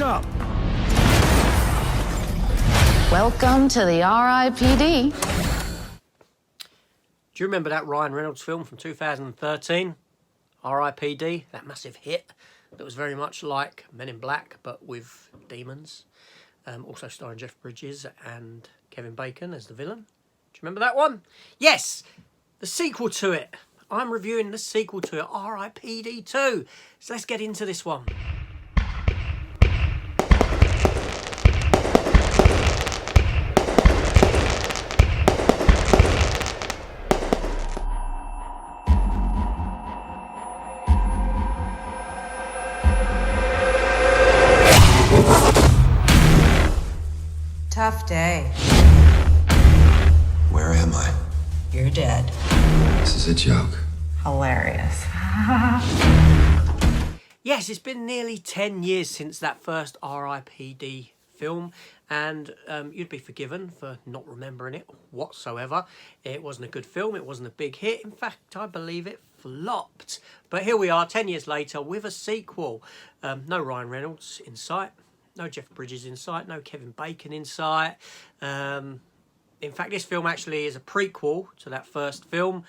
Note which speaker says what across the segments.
Speaker 1: up?
Speaker 2: Welcome to the R.I.P.D.
Speaker 3: Do you remember that Ryan Reynolds film from 2013? R.I.P.D., that massive hit that was very much like Men in Black, but with demons. Also starring Jeff Bridges and Kevin Bacon as the villain. Do you remember that one? Yes, the sequel to it. I'm reviewing the sequel to it, R.I.P.D.2. So let's get into this one.
Speaker 4: Tough day.
Speaker 5: Where am I?
Speaker 4: You're dead.
Speaker 5: This is a joke.
Speaker 4: Hilarious.
Speaker 3: Yes, it's been nearly 10 years since that first R.I.P.D. film, and you'd be forgiven for not remembering it whatsoever. It wasn't a good film, it wasn't a big hit. In fact, I believe it flopped. But here we are, 10 years later, with a sequel. No Ryan Reynolds in sight, no Jeff Bridges in sight, no Kevin Bacon in sight. In fact, this film actually is a prequel to that first film.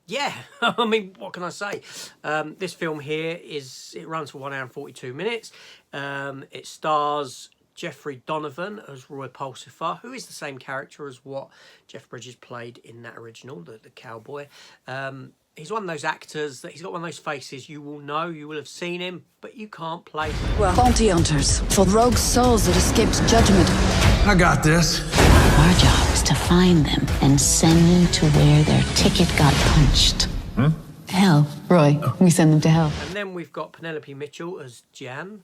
Speaker 3: Yeah, I mean, what can I say? This film here it runs for 1 hour and 42 minutes. It stars Jeffrey Donovan as Roy Pulsifer, who is the same character as what Jeff Bridges played in that original, the cowboy. He's one of those actors that he's got one of those faces you will know, you will have seen him, but you can't play him.
Speaker 2: Well, bounty hunters for rogue souls that escaped judgment.
Speaker 1: I got this.
Speaker 6: Our job is to find them and send them to where their ticket got punched. Hell, Roy. We send them to hell.
Speaker 3: And then we've got Penelope Mitchell as Gian.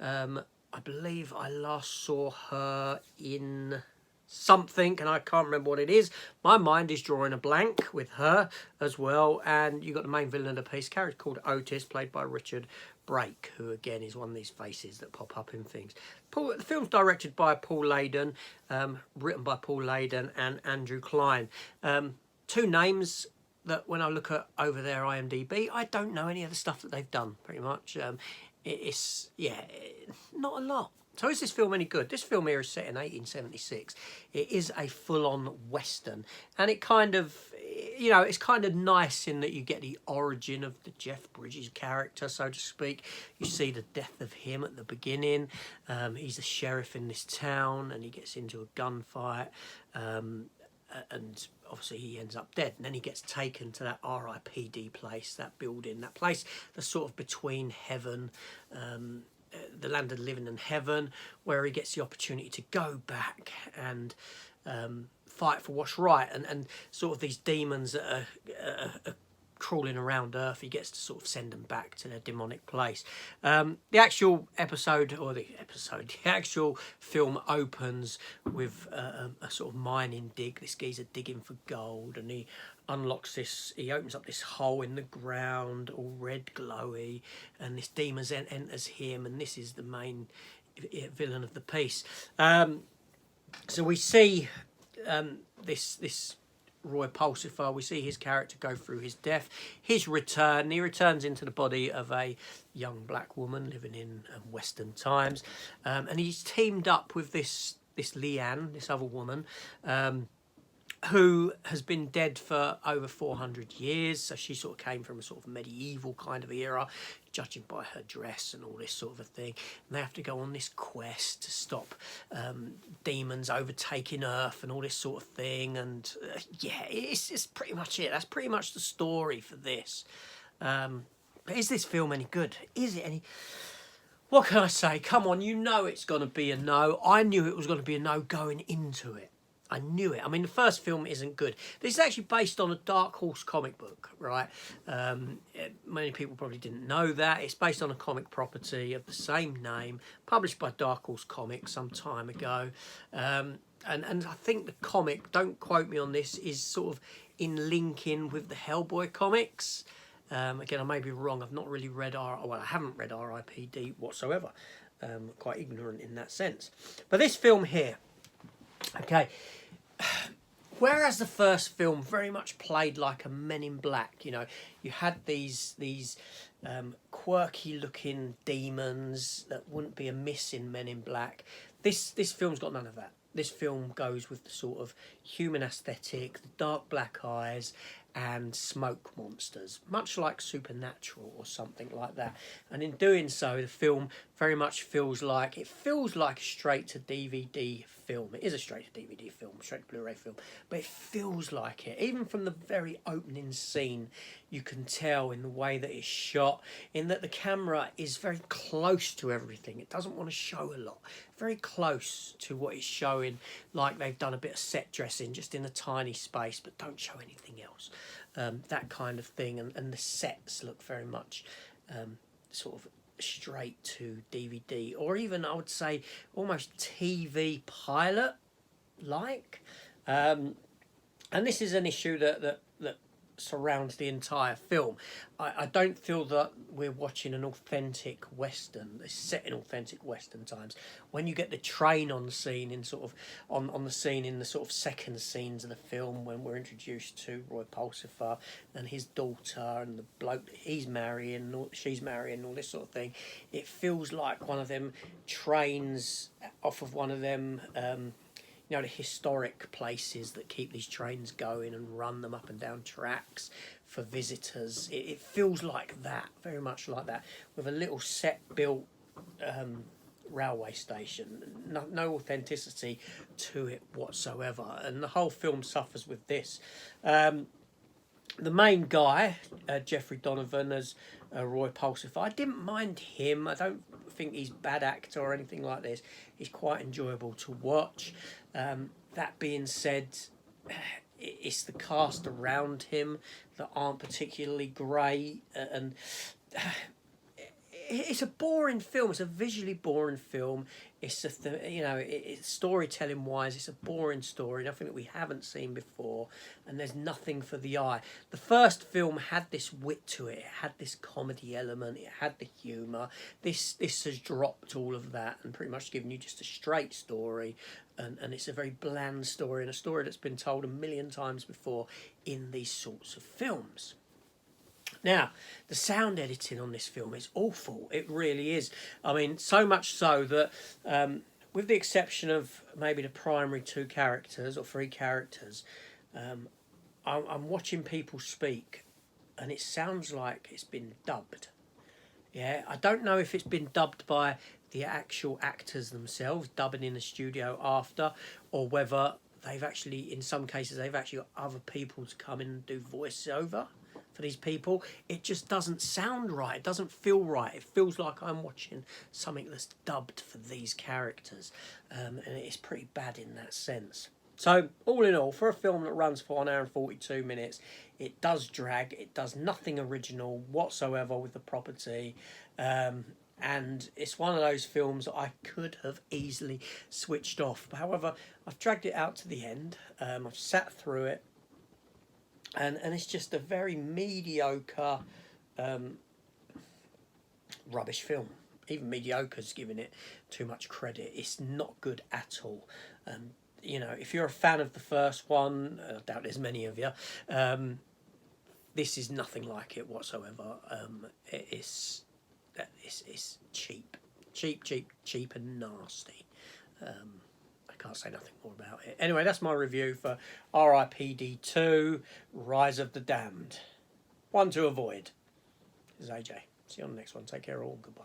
Speaker 3: I believe I last saw her in something, and I can't remember what it is. My mind is drawing a blank with her as well. And you've got the main villain of the piece, character called Otis, played by Richard Brake, who again is one of these faces that pop up in things. The film's directed by Paul Leyden, written by Paul Leyden and Andrew Klein. Two names that when I look at over their IMDb, I don't know any of the stuff that they've done, pretty much. It's not a lot. So is this film any good? This film here is set in 1876. It is a full-on Western. And it kind of, it's kind of nice in that you get the origin of the Jeff Bridges character, so to speak. You see the death of him at the beginning. He's a sheriff in this town and he gets into a gunfight. And obviously he ends up dead. And then he gets taken to that R.I.P.D. place, that building, that place that's sort of between heaven, the land of the living and heaven, where he gets the opportunity to go back and fight for what's right, and sort of these demons that are crawling around Earth, he gets to sort of send them back to their demonic place. The actual film opens with a sort of mining dig. This geezer digging for gold, and he opens up this hole in the ground, all red glowy, and this demon enters him, and this is the main villain of the piece. So we see this Roy Pulsifer, we see his character go through his death, his return. He returns into the body of a young black woman living in Western times, and he's teamed up with this Leanne, this other woman, who has been dead for over 400 years. So she sort of came from a sort of medieval kind of era, judging by her dress and all this sort of a thing. And they have to go on this quest to stop demons overtaking Earth and all this sort of thing. And it's pretty much it. That's pretty much the story for this. But is this film any good? Is it any... What can I say? Come on, you know it's going to be a no. I knew it was going to be a no going into it. I knew it. I mean, the first film isn't good. This is actually based on a Dark Horse comic book, right? Many people probably didn't know that. It's based on a comic property of the same name, published by Dark Horse Comics some time ago. And I think the comic, don't quote me on this, is sort of in linking with the Hellboy comics. Again, I may be wrong. I've not really read I haven't read R.I.P.D. whatsoever. Quite ignorant in that sense. But this film here, okay, Whereas the first film very much played like a Men in Black, you know, you had these quirky looking demons that wouldn't be amiss in Men in Black. This film's got none of that. This film goes with the sort of human aesthetic, the dark black eyes, and smoke monsters, much like Supernatural or something like that. And in doing so, the film very much feels like a straight to DVD film. It is a straight to DVD film, straight to Blu-ray film, but it feels like it. Even from the very opening scene, you can tell in the way that it's shot, in that the camera is very close to everything. It doesn't want to show a lot. Very close to what it's showing, like they've done a bit of set dressing just in a tiny space, but don't show anything else. That kind of thing. And the sets look very much sort of straight to DVD, or even I would say almost TV pilot like. And this is an issue that surrounds the entire film. I don't feel that we're watching an authentic Western. It's set in authentic Western times. When you get the train on scene in sort of on the scene in the sort of second scenes of the film, when we're introduced to Roy Pulsifer and his daughter and the bloke that she's marrying, all this sort of thing, it feels like one of them trains off of one of them you know, the historic places that keep these trains going and run them up and down tracks for visitors. It feels like that, very much like that, with a little set-built railway station. No authenticity to it whatsoever, and the whole film suffers with this. The main guy, Jeffrey Donovan, as Roy Pulsifer, I didn't mind him. I don't think he's a bad actor or anything like this. He's quite enjoyable to watch. That being said, it's the cast around him that aren't particularly great, and it's a boring film. It's a visually boring film. It's it's storytelling wise, it's a boring story, nothing that we haven't seen before, and there's nothing for the eye. The first film had this wit to it. It had this comedy element. It had the humour. This has dropped all of that and pretty much given you just a straight story, and it's a very bland story, and a story that's been told a million times before in these sorts of films. Now, the sound editing on this film is awful. It really is. I mean, so much so that, with the exception of maybe the primary two characters or three characters, I'm watching people speak, and it sounds like it's been dubbed. Yeah, I don't know if it's been dubbed by the actual actors themselves, dubbing in the studio after, or whether they've actually, in some cases, they've actually got other people to come in and do voiceover for these people. It just doesn't sound right. It doesn't feel right. It feels like I'm watching something that's dubbed for these characters, and it's pretty bad in that sense. So all in all, for a film that runs for 1 hour and 42 minutes, it does drag. It does nothing original whatsoever with the property, and it's one of those films that I could have easily switched off. However, I've dragged it out to the end. I've sat through it, and it's just a very mediocre, rubbish film. Even mediocre's giving it too much credit. It's not good at all. You know, if you're a fan of the first one, I doubt there's many of you, this is nothing like it whatsoever. It's cheap and nasty. I can't say nothing more about it. Anyway, that's my review for R.I.P.D.2, Rise of the Damned. One to avoid. This is AJ. See you on the next one. Take care all. Goodbye.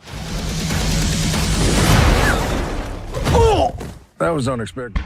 Speaker 1: Oh! That was unexpected.